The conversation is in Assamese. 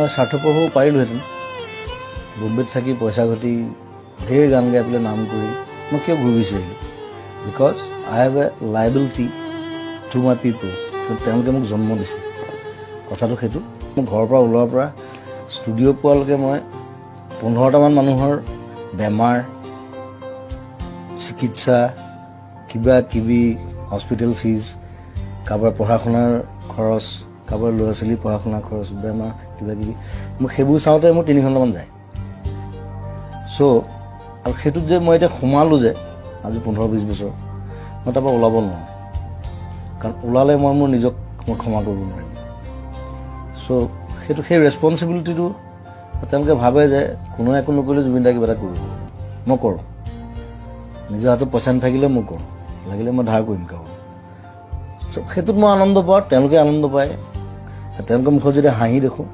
স্বাৰ্থপৰ হ'ব পাৰিলোহেঁতেন বম্বেত থাকি পইচা ঘটি ঢেৰ গান গাই পেলাই নাম কৰি মই কিয় ঘূৰি বিচাৰিলোঁ because I have a liability to my পিপল তেওঁলোকে মোক জন্ম দিছে কথাটো সেইটো মই ঘৰৰ পৰা ওলোৱাৰ পৰা ষ্টুডিঅ' পোৱালৈকে মই 15টামান মানুহৰ বেমাৰ চিকিৎসা কিবা কিবি হস্পিটেল ফিজ কাৰোবাৰ পঢ়া শুনাৰ খৰচ কাৰোবাৰ ল'ৰা ছোৱালী পঢ়া শুনাৰ খৰচ বেমাৰ কিবা কিবি মই সেইবোৰ চাওঁতে মোৰ 3 ঘণ্টামান যায় চ' আৰু সেইটোত যে মই এতিয়া সোমালোঁ যে আজি 15-20 বছৰ মই তাৰপৰা ওলাব নোৱাৰোঁ কাৰণ ওলালে মই মোৰ নিজক মই ক্ষমা কৰিব নোৱাৰিম চ' সেই ৰেছপনচিবিলিটিটো তেওঁলোকে ভাবে যে কোনোৱে একো নকৰিলে জুবিন দাই কিবা এটা কৰিব মই কৰোঁ নিজৰ হাতত পইচা নাথাকিলে মই কৰোঁ লাগিলে মই ধাৰ কৰিম কাৰোবাৰ চ' সেইটোত মই আনন্দ পাওঁ তেওঁলোকে আনন্দ পায় তেওঁলোকৰ মুখত যেতিয়া হাঁহি দেখোঁ